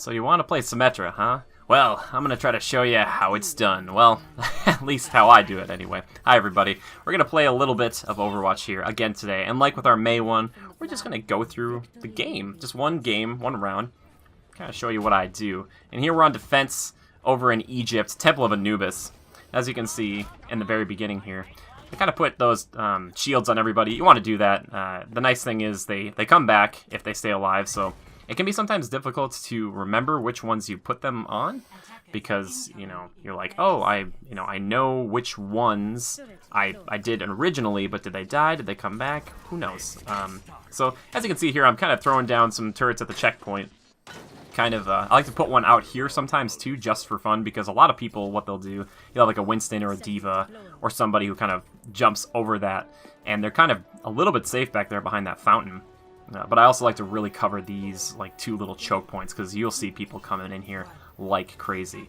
So you want to play Symmetra, huh? Well, I'm going to try to show you how it's done. Well, at least how I do it anyway. Hi everybody. We're going to play a little bit of Overwatch here again today. And like with our May one, we're just going to go through the game. Just one game, one round. Kind of show you what I do. And here we're on defense over in Egypt, Temple of Anubis. As you can see in the very beginning here. I kind of put those shields on everybody. You want to do that. The nice thing is they come back if they stay alive, so it can be sometimes difficult to remember which ones you put them on, because you're like, oh, I know which ones I did originally, but did they die? Did they come back? Who knows? So as you can see here, I'm kind of throwing down some turrets at the checkpoint. I like to put one out here sometimes too, just for fun, because a lot of people, what they'll do, you'll have like a Winston or a Diva or somebody who kind of jumps over that, and they're kind of a little bit safe back there behind that fountain. But I also like to really cover these like two little choke points, because you'll see people coming in here like crazy.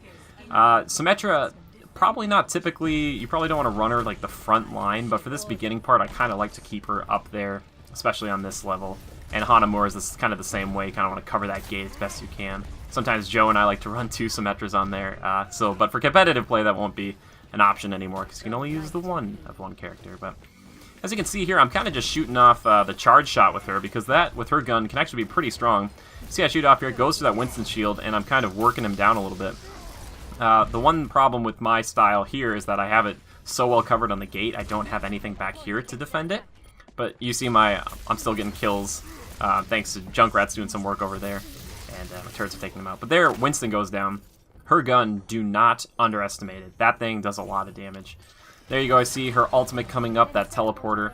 Symmetra, probably not typically, you probably don't want to run her like the front line, but for this beginning part, I kind of like to keep her up there, especially on this level. And Hanamura is this kind of the same way. You kind of want to cover that gate as best you can. Sometimes Joe and I like to run two Symmetras on there. But for competitive play, that won't be an option anymore, because you can only use the one of one character. But as you can see here, I'm kind of just shooting off the charge shot with her, because that, with her gun, can actually be pretty strong. See, I shoot off here, it goes through that Winston shield, and I'm kind of working him down a little bit. The one problem with my style here is that I have it so well covered on the gate, I don't have anything back here to defend it. But you see I'm still getting kills. Thanks to Junkrat's doing some work over there, and my turrets are taking them out. But there, Winston goes down. Her gun, do not underestimate it. That thing does a lot of damage. There you go, I see her ultimate coming up, that teleporter.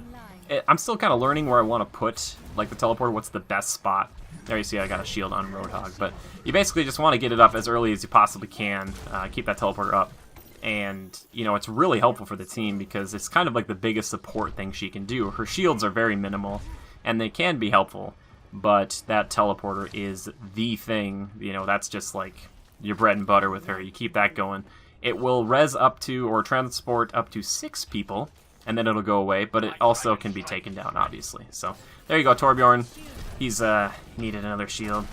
I'm still kind of learning where I want to put like the teleporter, what's the best spot. There you see I got a shield on Roadhog. But you basically just want to get it up as early as you possibly can, keep that teleporter up. And, it's really helpful for the team, because it's kind of like the biggest support thing she can do. Her shields are very minimal, and they can be helpful, but that teleporter is the thing. That's just like your bread and butter with her. You keep that going. It will res up to, or transport up to 6 people, and then it'll go away, but it also can be taken down, obviously. So, there you go, Torbjorn. He's needed another shield.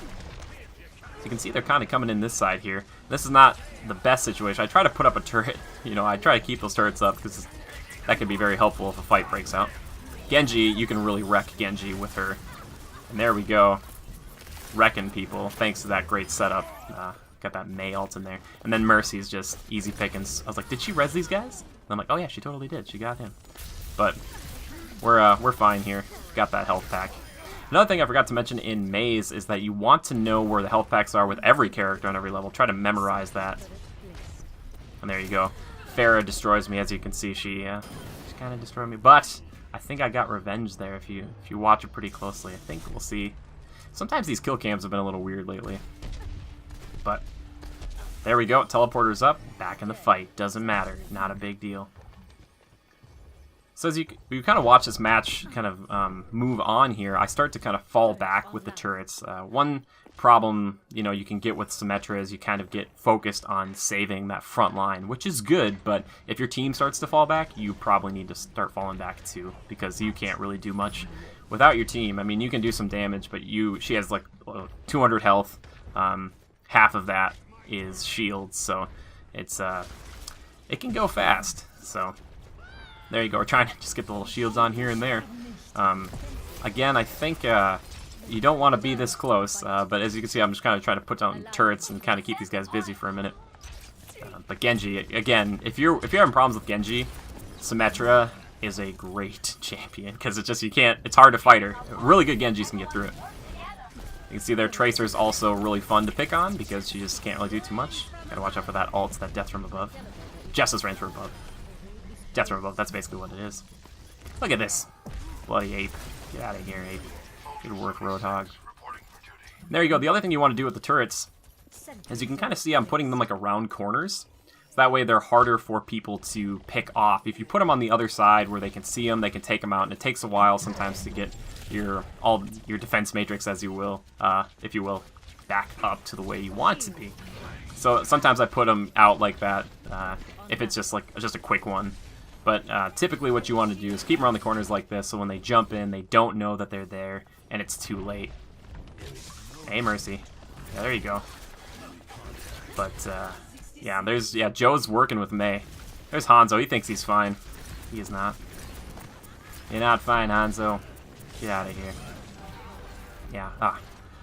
So you can see they're kind of coming in this side here. This is not the best situation. I try to put up a turret. I try to keep those turrets up, because that can be very helpful if a fight breaks out. Genji, you can really wreck Genji with her. And there we go. Wrecking people, thanks to that great setup. Got that May ult in there. And then Mercy's just easy pickings. I was like, did she res these guys? And I'm like, oh yeah, she totally did. She got him. But we're fine here. Got that health pack. Another thing I forgot to mention in Maze is that you want to know where the health packs are with every character on every level. Try to memorize that. And there you go. Pharah destroys me, as you can see. She kind of destroyed me. But I think I got revenge there if you watch it pretty closely. I think we'll see. Sometimes these kill cams have been a little weird lately. But there we go. Teleporter's up. Back in the fight. Doesn't matter. Not a big deal. So as you kind of watch this match kind of move on here, I start to kind of fall back with the turrets. One problem, you can get with Symmetra is you kind of get focused on saving that front line, which is good, but if your team starts to fall back, you probably need to start falling back too, because you can't really do much without your team. I mean, you can do some damage, but she has like 200 health. Half of that is shields, so it can go fast. So there you go. We're trying to just get the little shields on here and there. Again, I think you don't want to be this close, but as you can see, I'm just kind of trying to put down turrets and kind of keep these guys busy for a minute. But Genji, again, if you're having problems with Genji, Symmetra is a great champion, because it's hard to fight her. Really good Genjis can get through it. You can see their Tracer's also really fun to pick on, because she just can't really do too much. Gotta watch out for that ult, that death from above. Justice range from above. Death from above, that's basically what it is. Look at this. Bloody ape. Get out of here, ape. Good work, Roadhog. And there you go. The other thing you want to do with the turrets is you can kind of see I'm putting them like around corners. So that way they're harder for people to pick off. If you put them on the other side where they can see them, they can take them out, and it takes a while sometimes to get your defense matrix, if you will, back up to the way you want it to be. So sometimes I put them out like that if it's just a quick one. But typically what you want to do is keep them around the corners like this, so when they jump in, they don't know that they're there, and it's too late. Hey, Mercy. Yeah, there you go. But, yeah, Joe's working with Mei. There's Hanzo. He thinks he's fine. He is not. You're not fine, Hanzo. Get out of here. Yeah.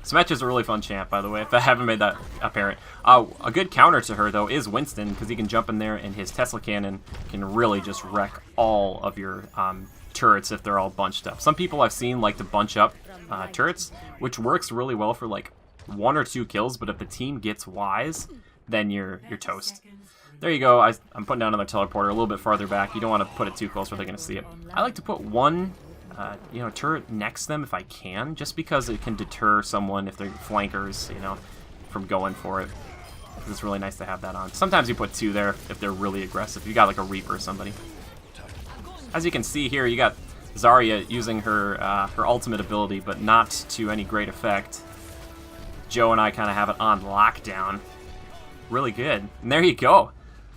Symmetra's a really fun champ, by the way, if I haven't made that apparent. A good counter to her, though, is Winston, because he can jump in there, and his Tesla cannon can really just wreck all of your turrets if they're all bunched up. Some people I've seen like to bunch up turrets, which works really well for, like, 1 or 2 kills, but if the team gets wise, then you're toast. There you go. I'm putting down another teleporter a little bit farther back. You don't want to put it too close where they're going to see it. I like to put one turret next to them if I can, just because it can deter someone if they're flankers, from going for it. It's really nice to have that on. Sometimes you put 2 there if they're really aggressive. You got like a Reaper or somebody. As you can see here, you got Zarya using her ultimate ability, but not to any great effect. Joe and I kind of have it on lockdown. Really good. And there you go.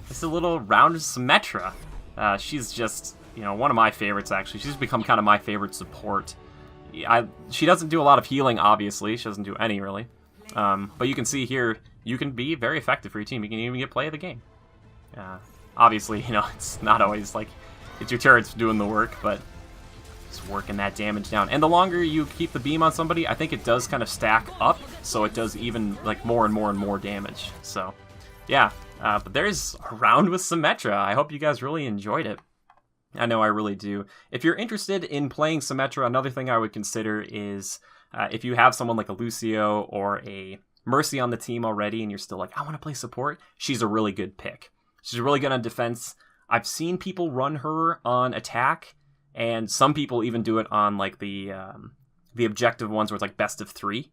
Just a little round of Symmetra. She's just, one of my favorites, actually. She's become kind of my favorite support. She doesn't do a lot of healing, obviously. She doesn't do any, really. But you can see here, you can be very effective for your team. You can even get play of the game. Obviously, it's not always like it's your turrets doing the work, but just working that damage down. And the longer you keep the beam on somebody, I think it does kind of stack up, so it does even like more and more and more damage. So, yeah. But there's a round with Symmetra. I hope you guys really enjoyed it. I know I really do. If you're interested in playing Symmetra, another thing I would consider is if you have someone like a Lucio or a Mercy on the team already and you're still like, I want to play support, she's a really good pick. She's really good on defense. I've seen people run her on attack, and some people even do it on like the objective ones where it's like best of 3.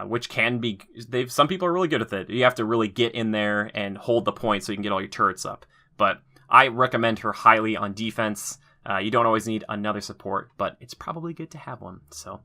Which can be, some people are really good at it. You have to really get in there and hold the point so you can get all your turrets up. But I recommend her highly on defense. You don't always need another support, but it's probably good to have one. So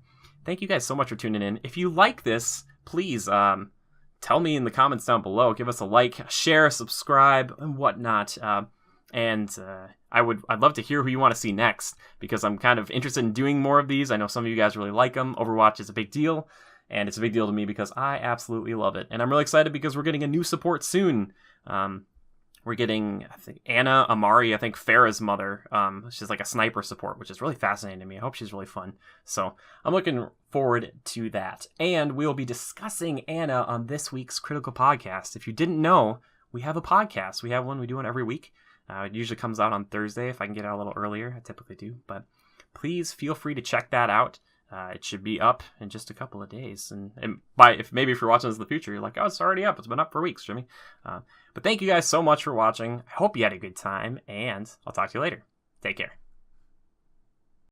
thank you guys so much for tuning in. If you like this, please tell me in the comments down below. Give us a like, share, subscribe, and whatnot. I'd love to hear who you want to see next, because I'm kind of interested in doing more of these. I know some of you guys really like them. Overwatch is a big deal. And it's a big deal to me because I absolutely love it. And I'm really excited because we're getting a new support soon. We're getting, I think, Anna Amari, I think Farah's mother. She's like a sniper support, which is really fascinating to me. I hope she's really fun. So I'm looking forward to that. And we'll be discussing Anna on this week's Critical Podcast. If you didn't know, we have a podcast. We have one. We do one every week. It usually comes out on Thursday. If I can get out a little earlier, I typically do. But please feel free to check that out. It should be up in just a couple of days. And if you're watching this in the future, you're like, oh, it's already up. It's been up for weeks, Jimmy. But thank you guys so much for watching. I hope you had a good time, and I'll talk to you later. Take care.